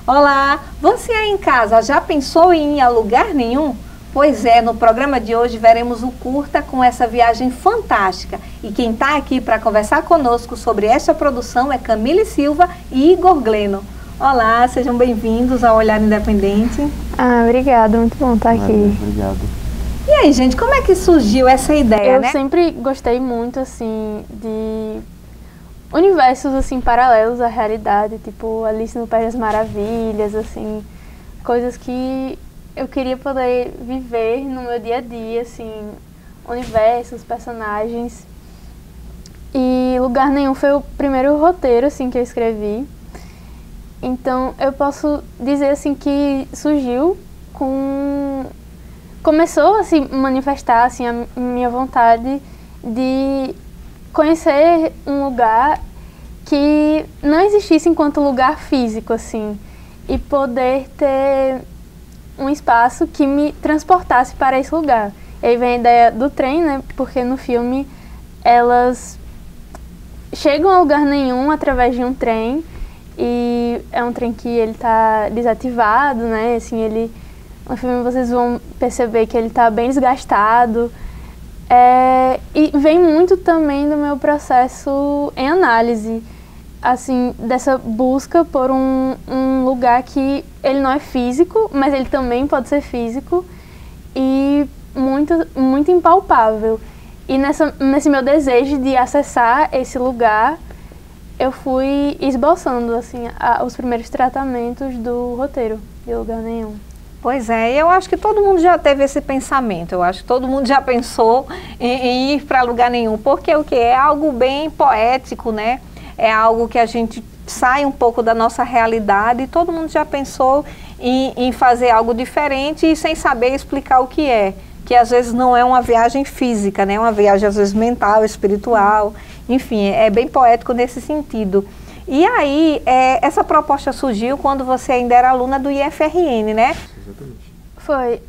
Olá, você aí em casa já pensou em ir a lugar nenhum? Pois é, no programa de hoje veremos o curta com essa viagem fantástica. E quem está aqui para conversar conosco sobre esta produção é Camille Silva e Igor Gleno. Olá, sejam bem-vindos ao Olhar Independente. Obrigada, muito bom estar aqui. Obrigado. E aí, gente, como é que surgiu essa ideia, né? Eu sempre gostei muito, assim, de universos, assim, paralelos à realidade, tipo Alice no País das Maravilhas, assim, coisas que eu queria poder viver no meu dia a dia, assim, universos, personagens. E Lugar Nenhum foi o primeiro roteiro, assim, que eu escrevi. Então, eu posso dizer, assim, que surgiu começou a se manifestar, assim, a minha vontade de conhecer um lugar que não existisse enquanto lugar físico, assim, e poder ter um espaço que me transportasse para esse lugar. E aí vem a ideia do trem, né, porque no filme elas chegam a lugar nenhum através de um trem, e é um trem que ele tá desativado, né, assim, no filme vocês vão perceber que ele tá bem desgastado. E vem muito também do meu processo em análise, assim, dessa busca por um lugar que ele não é físico, mas ele também pode ser físico e muito, muito impalpável. E nesse meu desejo de acessar esse lugar, eu fui esboçando, assim, os primeiros tratamentos do roteiro de Lugar Nenhum. Pois é, eu acho que todo mundo já teve esse pensamento, eu acho que todo mundo já pensou em ir para lugar nenhum, porque o que é algo bem poético, né? É algo que a gente sai um pouco da nossa realidade e todo mundo já pensou em fazer algo diferente e sem saber explicar o que às vezes não é uma viagem física, né? É uma viagem às vezes mental, espiritual, enfim, é bem poético nesse sentido. E aí, essa proposta surgiu quando você ainda era aluna do IFRN, né? Exatamente. Foi.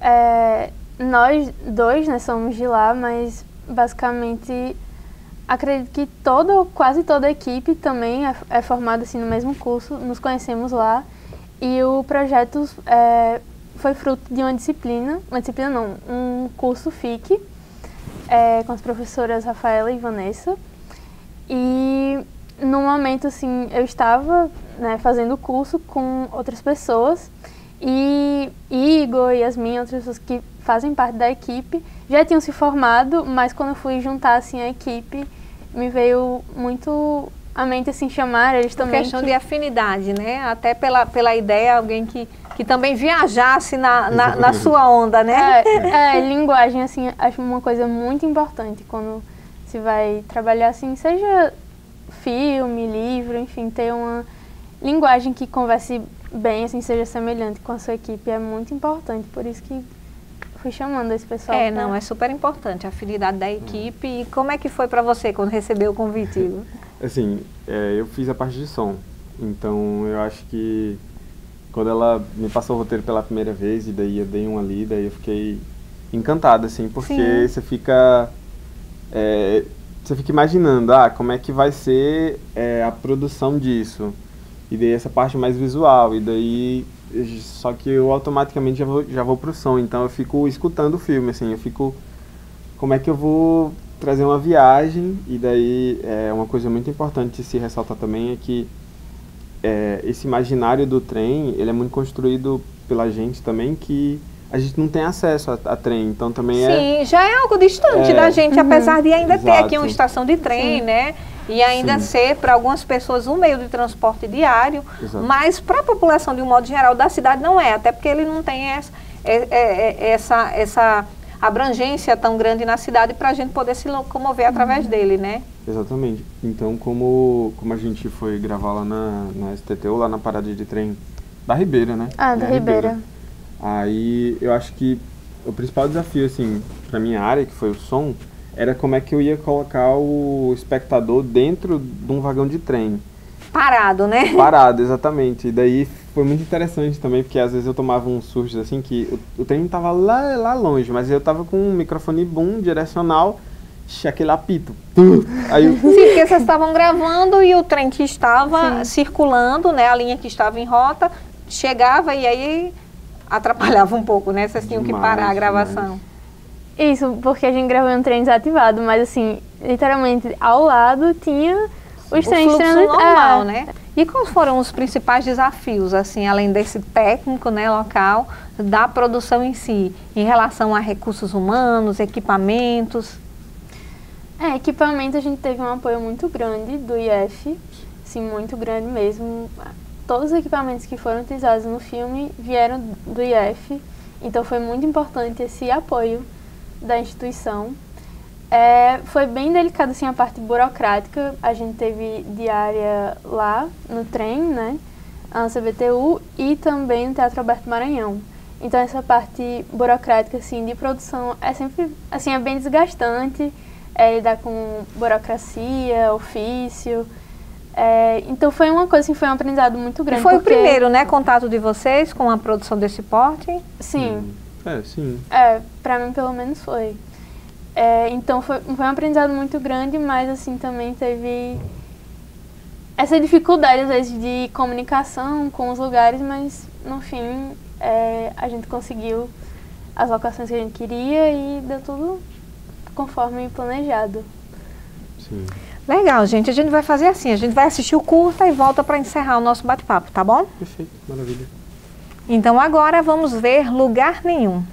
Nós dois, né, somos de lá, mas basicamente acredito que quase toda a equipe também é formada assim, no mesmo curso, nos conhecemos lá. E o projeto foi fruto de uma disciplina não, um curso FIC, com as professoras Rafaela e Vanessa. E no momento, assim, eu estava, né, fazendo o curso com outras pessoas e Igor e Yasmin, outras pessoas que fazem parte da equipe, já tinham se formado, mas quando eu fui juntar, assim, a equipe, me veio muito à mente, assim, chamar eles também. Questão de afinidade, né? Até pela ideia, alguém que também viajasse na sua onda, né? Linguagem, assim, acho uma coisa muito importante quando se vai trabalhar, assim, seja filme, livro, enfim, ter uma linguagem que converse bem, assim, seja semelhante com a sua equipe é muito importante, por isso que fui chamando esse pessoal. Não, é super importante a afinidade da equipe. E como é que foi para você quando recebeu o convite, Igor? Assim, eu fiz a parte de som, então eu acho que quando ela me passou o roteiro pela primeira vez e daí eu dei uma lida, eu fiquei encantado, assim, porque você fica imaginando, como é que vai ser a produção disso. E daí essa parte mais visual, e daí só que eu automaticamente já vou pro som, então eu fico escutando o filme, assim, eu fico, como é que eu vou trazer uma viagem. E daí uma coisa muito importante de se ressaltar também é que esse imaginário do trem, ele é muito construído pela gente também, que a gente não tem acesso a trem, então também Sim, já é algo distante da gente, apesar de ainda ter aqui uma estação de trem, né? E ainda ser, para algumas pessoas, um meio de transporte diário, mas para a população, de um modo geral, da cidade não é, até porque ele não tem essa abrangência tão grande na cidade para a gente poder se locomover através dele, né? Exatamente. Então, como a gente foi gravar lá na STTU, lá na parada de trem da Ribeira, né? Da Ribeira. Aí, eu acho que o principal desafio, assim, para minha área, que foi o som, era como é que eu ia colocar o espectador dentro de um vagão de trem. Parado, né? Parado, exatamente. E daí foi muito interessante também, porque às vezes eu tomava uns sustos assim, que o trem estava lá longe, mas eu estava com um microfone boom, direcional, aquele apito. Aí Sim, porque vocês estavam gravando e o trem que estava circulando, né, a linha que estava em rota, chegava e aí atrapalhava um pouco, né? Vocês tinham que parar a gravação. Isso, porque a gente gravou um trem desativado, mas assim, literalmente ao lado tinha os trens fluxo normal, né? E quais foram os principais desafios, assim, além desse técnico, né, local, da produção em si, em relação a recursos humanos, equipamentos? Equipamento a gente teve um apoio muito grande do IF, assim, muito grande mesmo. Todos os equipamentos que foram utilizados no filme vieram do IF, então foi muito importante esse apoio da instituição. Foi bem delicado assim, a parte burocrática. A gente teve diária lá no trem, né, na CBTU, e também no Teatro Alberto Maranhão. Então essa parte burocrática assim, de produção é sempre assim, é bem desgastante, lidar com burocracia, ofício. Então foi uma coisa assim, foi um aprendizado muito grande. E foi o primeiro, né, contato de vocês com a produção desse porte? Sim. Sim. Pra mim pelo menos foi. Então foi um aprendizado muito grande, mas assim também teve essa dificuldade às vezes de comunicação com os lugares, mas no fim a gente conseguiu as locações que a gente queria e deu tudo conforme planejado. Sim. Legal, gente. A gente vai fazer assim, a gente vai assistir o curta e volta para encerrar o nosso bate-papo, tá bom? Perfeito, maravilha. Então agora vamos ver Lugar Nenhum.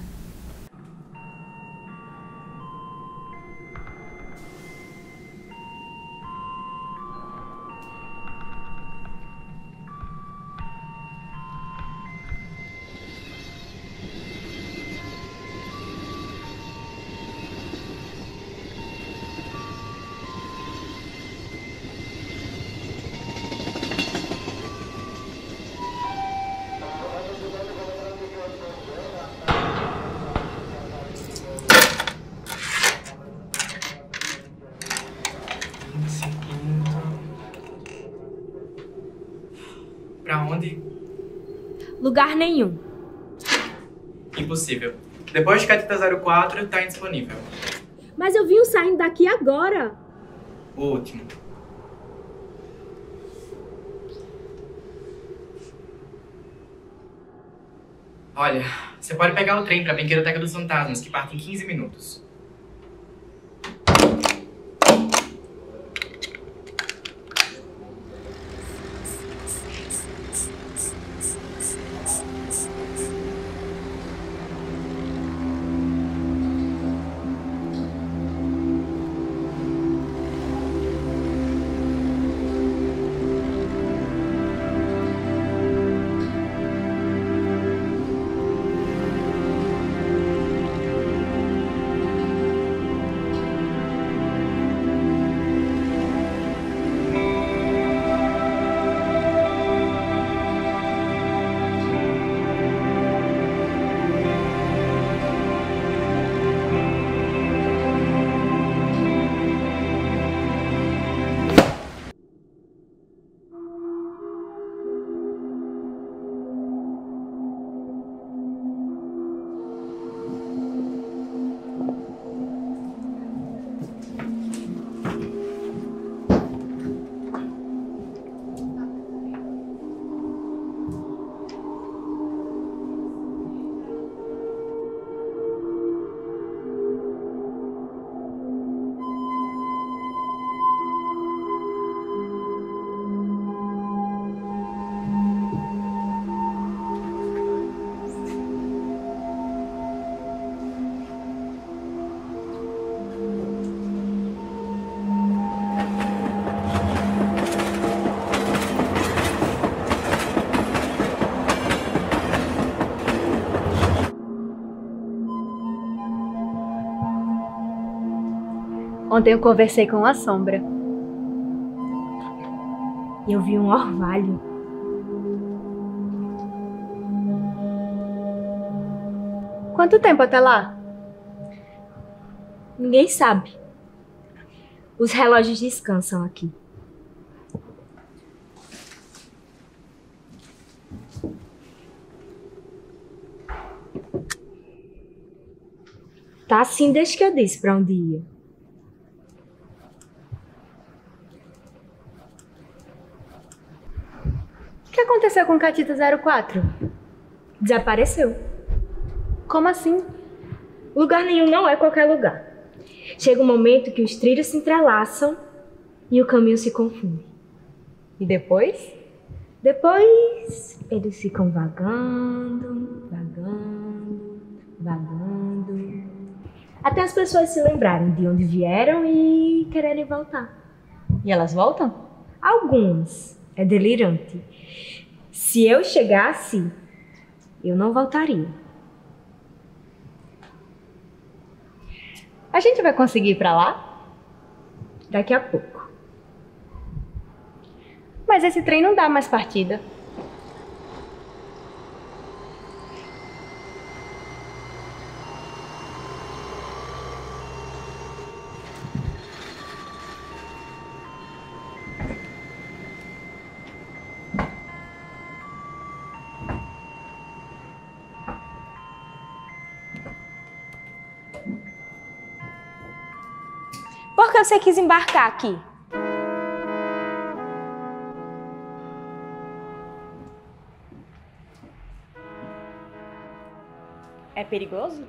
Pra onde? Lugar nenhum. Impossível. Depois de Catita 04, tá indisponível. Mas eu vim saindo daqui agora. O último. Olha, você pode pegar o trem pra Brinquedoteca dos Fantasmas, que parte em 15 minutos. Ontem eu conversei com a sombra. E eu vi um orvalho. Quanto tempo até lá? Ninguém sabe. Os relógios descansam aqui. Tá assim desde que eu disse pra onde ia. O que aconteceu com Catita 04? Desapareceu. Como assim? Lugar nenhum não é qualquer lugar. Chega um momento que os trilhos se entrelaçam e o caminho se confunde. E depois? Depois, eles ficam vagando, vagando, vagando, até as pessoas se lembrarem de onde vieram e quererem voltar. E elas voltam? Algumas. É delirante. Se eu chegasse, eu não voltaria. A gente vai conseguir ir pra lá? Daqui a pouco. Mas esse trem não dá mais partida. Por que você quis embarcar aqui? É perigoso?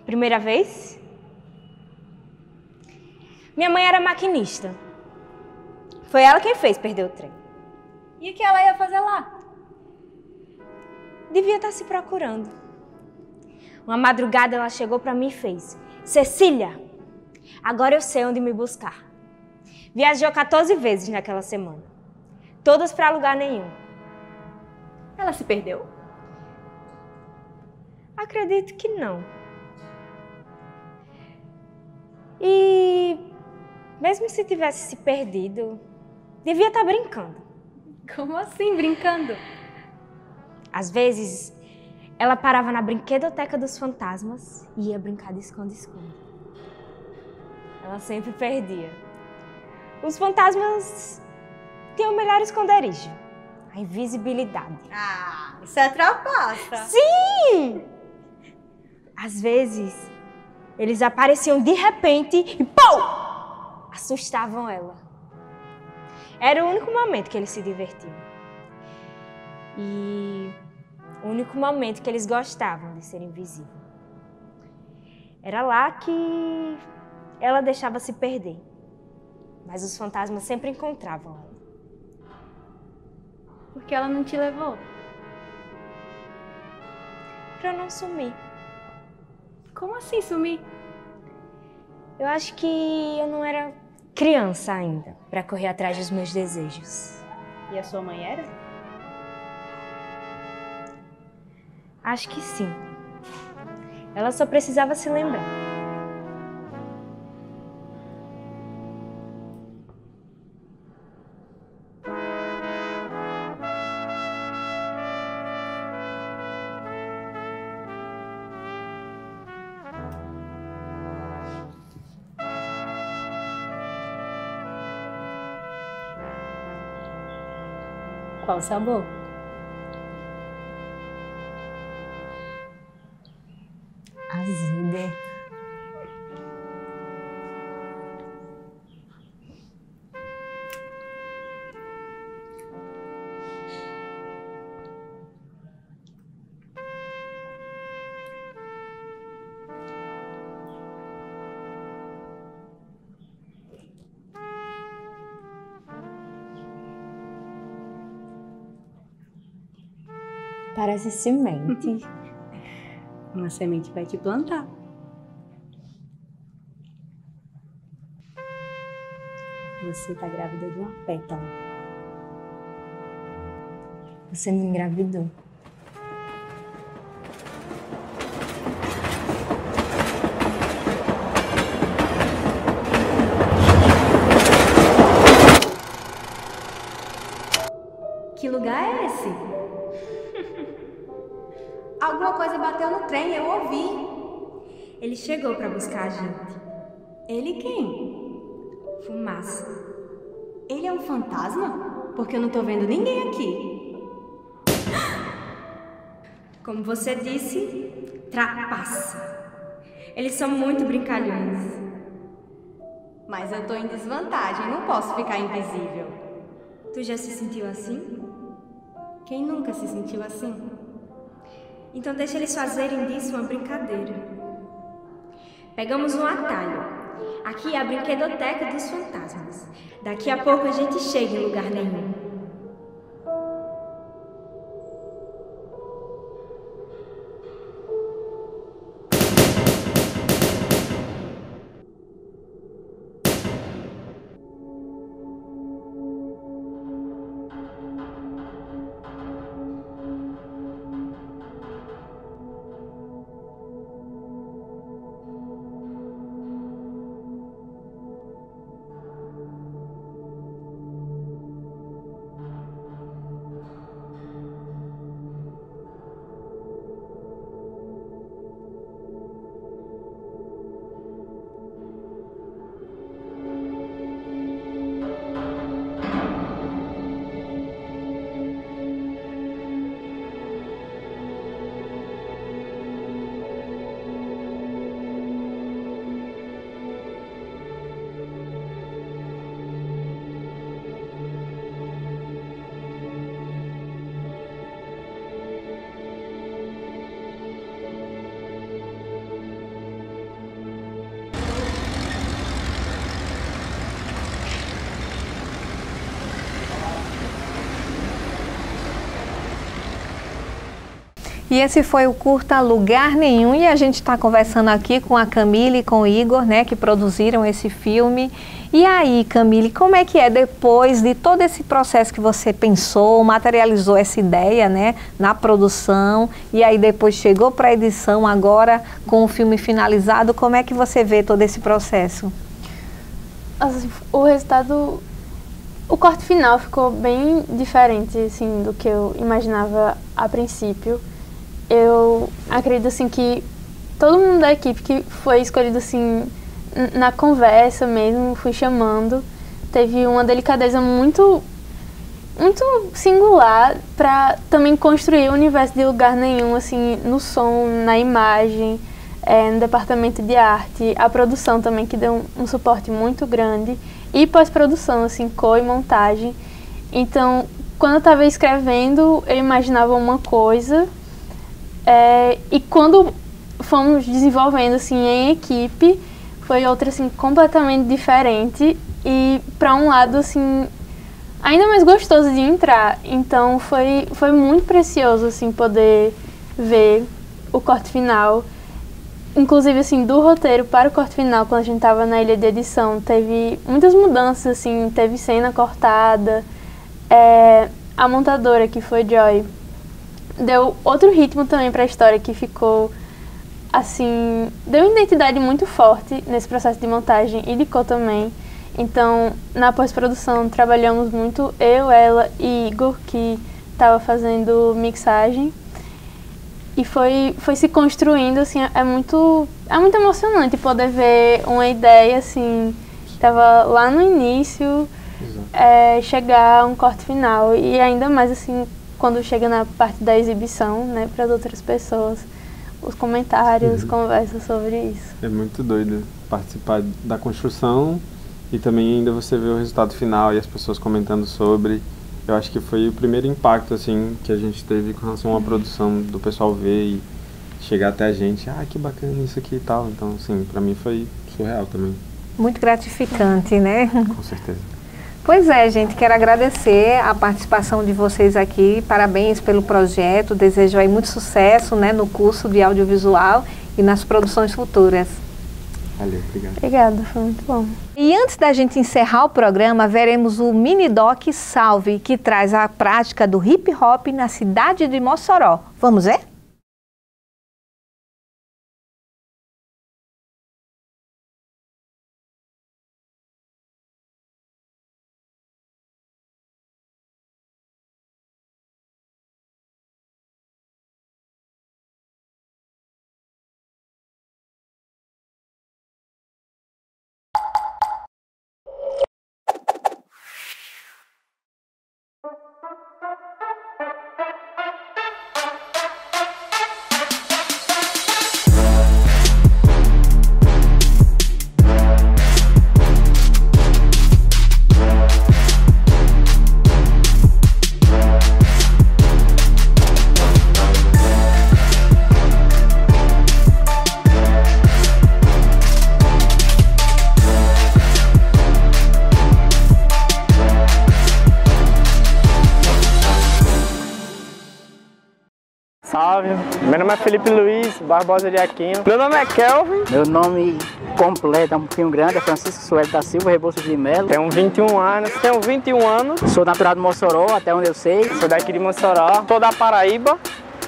Primeira vez? Minha mãe era maquinista. Foi ela quem fez perder o trem. E o que ela ia fazer lá? Devia estar se procurando. Uma madrugada ela chegou pra mim e fez: Cecília, agora eu sei onde me buscar. Viajou 14 vezes naquela semana. Todas pra lugar nenhum. Ela se perdeu? Acredito que não. E mesmo se tivesse se perdido, devia estar brincando. Como assim, brincando? Às vezes, ela parava na brinquedoteca dos fantasmas e ia brincar de esconde-esconde. Ela sempre perdia. Os fantasmas têm o melhor esconderijo: a invisibilidade. Ah, isso é trapaça. Sim! Às vezes, eles apareciam de repente e pau! Assustavam ela. Era o único momento que eles se divertiam. E o único momento que eles gostavam de ser invisível. Era lá que ela deixava se perder. Mas os fantasmas sempre encontravam ela. Por que ela não te levou? Pra eu não sumir. Como assim sumir? Eu acho que eu não era criança ainda pra correr atrás dos meus desejos. E a sua mãe era? Acho que sim. Ela só precisava se lembrar. Qual o sabor? Azeda. Parece semente. Uma semente vai te plantar. Você tá grávida de uma pétala. Você me engravidou. Que lugar é esse? Alguma coisa bateu no trem, eu ouvi. Ele chegou pra buscar a gente. Ele quem? Fumaça. Ele é um fantasma? Porque eu não tô vendo ninguém aqui. Como você disse, trapaça. Eles são muito brincalhões. Mas eu tô em desvantagem, não posso ficar invisível. Tu já se sentiu assim? Quem nunca se sentiu assim? Então deixa eles fazerem disso uma brincadeira. Pegamos um atalho. Aqui é a brinquedoteca dos fantasmas. Daqui a pouco a gente chega em lugar nenhum. E esse foi o curta Lugar Nenhum, e a gente está conversando aqui com a Camille e com o Igor, né, que produziram esse filme. E aí, Camille, como é que é depois de todo esse processo que você pensou, materializou essa ideia, né, na produção, e aí depois chegou para a edição agora com o filme finalizado, como é que você vê todo esse processo? Assim, o resultado, o corte final ficou bem diferente, assim, do que eu imaginava a princípio. Eu acredito, assim, que todo mundo da equipe que foi escolhido, assim, na conversa mesmo, fui chamando, teve uma delicadeza muito singular para também construir o universo de Lugar Nenhum, assim, no som, na imagem, no departamento de arte, a produção também, que deu um suporte muito grande, e pós-produção, assim, cor e montagem. Então, quando eu estava escrevendo, eu imaginava uma coisa, e quando fomos desenvolvendo, assim, em equipe, foi outra, assim, completamente diferente, e para um lado, assim, ainda mais gostoso de entrar. Então foi muito precioso, assim, poder ver o corte final. Inclusive, assim, do roteiro para o corte final, quando a gente estava na ilha de edição, teve muitas mudanças, assim, teve cena cortada. A montadora, que foi Joy, deu outro ritmo também para a história, que ficou, assim, deu uma identidade muito forte nesse processo de montagem e de cor também. Então, na pós-produção, trabalhamos muito, eu, ela e Igor, que estava fazendo mixagem. E foi se construindo, assim, é muito emocionante poder ver uma ideia, assim, que estava lá no início, chegar a um corte final. E ainda mais, assim, quando chega na parte da exibição, né, para as outras pessoas, os comentários, conversas sobre isso. É muito doido participar da construção e também ainda você vê o resultado final e as pessoas comentando sobre. Eu acho que foi o primeiro impacto, assim, que a gente teve com relação a uma produção, do pessoal ver e chegar até a gente, que bacana isso aqui e tal. Então, assim, pra mim foi surreal também. Muito gratificante, né? Com certeza. Pois é, gente, quero agradecer a participação de vocês aqui, parabéns pelo projeto, desejo aí muito sucesso, né, no curso de audiovisual e nas produções futuras. Valeu, obrigado. Obrigada, foi muito bom. E antes da gente encerrar o programa, veremos o mini doc Salve, que traz a prática do hip hop na cidade de Mossoró. Vamos ver? salve. Meu nome é Felipe Luiz Barbosa de Aquino. Meu nome é Kelvin. Meu nome completo é um pouquinho grande, é Francisco Sueli da Silva Rebouças de Melo. Tenho 21 anos. Tenho 21 anos. Sou natural de Mossoró, até onde eu sei. Sou daqui de Mossoró. Sou da Paraíba,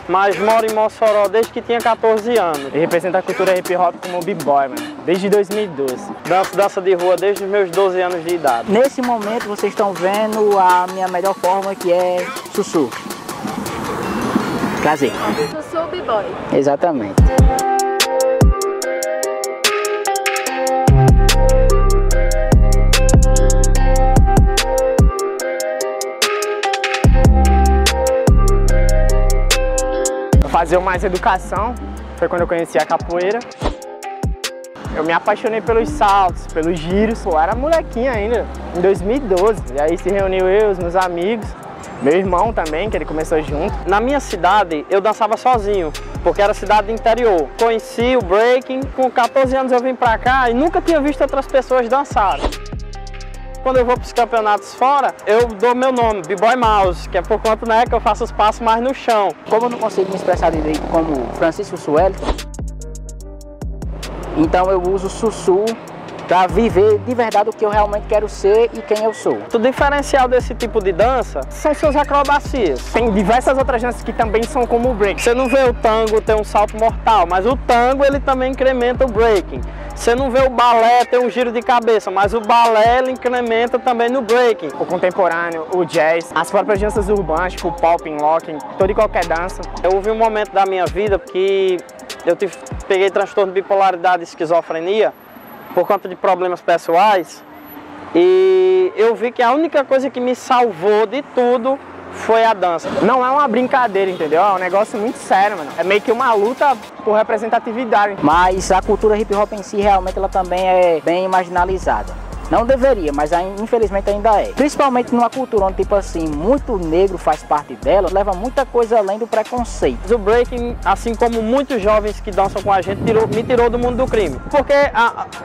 mas moro em Mossoró desde que tinha 14 anos. E represento a cultura hip hop como b-boy, mano, desde 2012. Dança de rua desde os meus 12 anos de idade. Nesse momento vocês estão vendo a minha melhor forma, que é Sussu. Prazer. Sussu b-boy. Exatamente. Fazer mais educação, foi quando eu conheci a capoeira. Eu me apaixonei pelos saltos, pelos giros. Eu era molequinho ainda, em 2012. E aí se reuniu eu, os meus amigos, meu irmão também, que ele começou junto. Na minha cidade, eu dançava sozinho, porque era cidade do interior. Conheci o breaking, com 14 anos eu vim pra cá e nunca tinha visto outras pessoas dançarem. Quando eu vou para os campeonatos fora, eu dou meu nome, B-Boy Mouse, que é por conta, né, que eu faço os passos mais no chão. Como eu não consigo me expressar direito como Francisco Sueli, então eu uso Sussu para viver de verdade o que eu realmente quero ser e quem eu sou. O diferencial desse tipo de dança são suas acrobacias. Tem diversas outras danças que também são como o break. Você não vê o tango ter um salto mortal, mas o tango ele também incrementa o breaking. Você não vê o balé ter um giro de cabeça, mas o balé ele incrementa também no breaking. O contemporâneo, o jazz, as próprias danças urbanas, tipo popping, locking, toda e qualquer dança. Houve um momento da minha vida que eu peguei transtorno de bipolaridade e esquizofrenia por conta de problemas pessoais e eu vi que a única coisa que me salvou de tudo foi a dança. Não é uma brincadeira, entendeu? É um negócio muito sério, mano. É meio que uma luta por representatividade. Mas a cultura hip hop em si, realmente, ela também é bem marginalizada. Não deveria, mas infelizmente ainda é. Principalmente numa cultura onde, tipo assim, muito negro faz parte dela, leva muita coisa além do preconceito. O breaking, assim como muitos jovens que dançam com a gente, me tirou do mundo do crime. Porque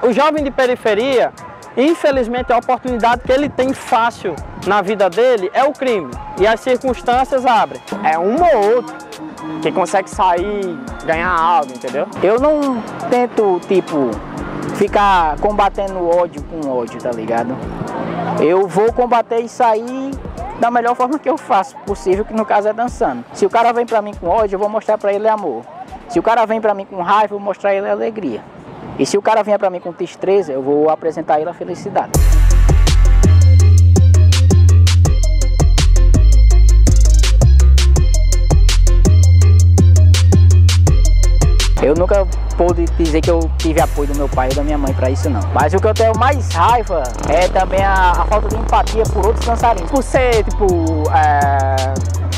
o jovem de periferia, infelizmente, a oportunidade que ele tem fácil na vida dele é o crime. E as circunstâncias abrem. É um ou outro que consegue sair, ganhar algo, entendeu? Eu não tento, tipo, ficar combatendo ódio com ódio, tá ligado? Eu vou combater isso aí da melhor forma que eu faço possível, que no caso é dançando. Se o cara vem pra mim com ódio, eu vou mostrar pra ele amor. Se o cara vem pra mim com raiva, eu vou mostrar ele alegria. E se o cara vier pra mim com tristeza, eu vou apresentar ele a felicidade. Eu nunca pude dizer que eu tive apoio do meu pai e da minha mãe pra isso, não. Mas o que eu tenho mais raiva é também a falta de empatia por outros dançarinos. Por ser, tipo,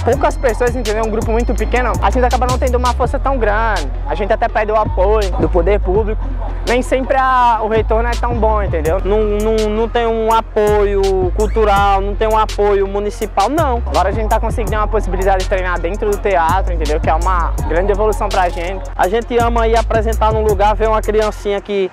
poucas pessoas, entendeu? Um grupo muito pequeno, a gente acaba não tendo uma força tão grande. A gente até pede o apoio do poder público. Nem sempre o retorno é tão bom, entendeu? Não tem um apoio cultural, não tem um apoio municipal, não. Agora a gente tá conseguindo uma possibilidade de treinar dentro do teatro, entendeu? Que é uma grande evolução pra gente. A gente ama ir apresentar num lugar, ver uma criancinha que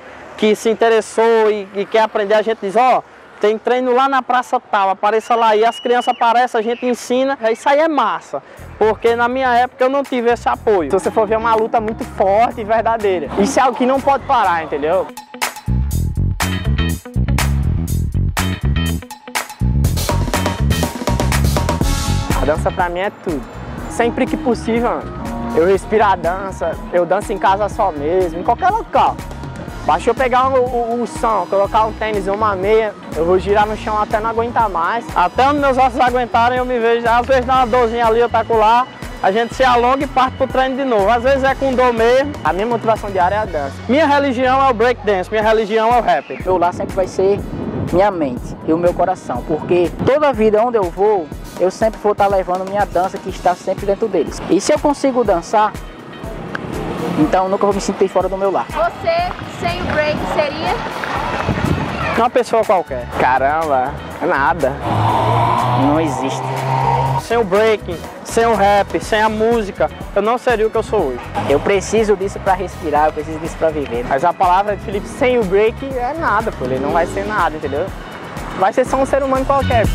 se interessou e quer aprender, a gente diz, ó, tem treino lá na praça tal, apareça lá. E as crianças aparecem, a gente ensina, isso aí é massa. Porque na minha época eu não tive esse apoio. Se você for ver, uma luta muito forte e verdadeira. Isso é algo que não pode parar, entendeu? A dança pra mim é tudo. Sempre que possível, mano, eu respiro a dança, eu danço em casa só mesmo, em qualquer local. Basta eu pegar o som, colocar um tênis ou uma meia, eu vou girar no chão até não aguentar mais. Até onde meus ossos aguentarem eu me vejo, às vezes dá uma dorzinha ali, eu taco lá, a gente se alonga e parte pro treino de novo. Às vezes é com dor mesmo. A minha motivação diária é a dança. Minha religião é o breakdance, minha religião é o rap. Meu lar sempre vai ser minha mente e o meu coração, porque toda a vida onde eu vou, eu sempre vou estar levando minha dança que está sempre dentro deles. E se eu consigo dançar, então nunca vou me sentir fora do meu lar. Você, sem o break, seria? Uma pessoa qualquer. Caramba, nada. Não existe. Sem o breaking, sem o rap, sem a música, eu não seria o que eu sou hoje. Eu preciso disso para respirar, eu preciso disso para viver. Mas a palavra de Felipe, sem o break, é nada, pô. Ele não vai ser nada, entendeu? Vai ser só um ser humano qualquer.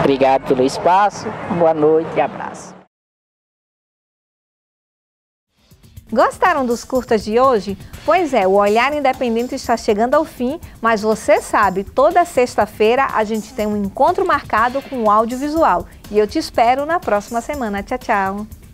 Obrigado pelo espaço, boa noite e abraço. Gostaram dos curtas de hoje? Pois é, o Olhar Independente está chegando ao fim, mas você sabe, toda sexta-feira a gente tem um encontro marcado com o audiovisual. E eu te espero na próxima semana. Tchau, tchau!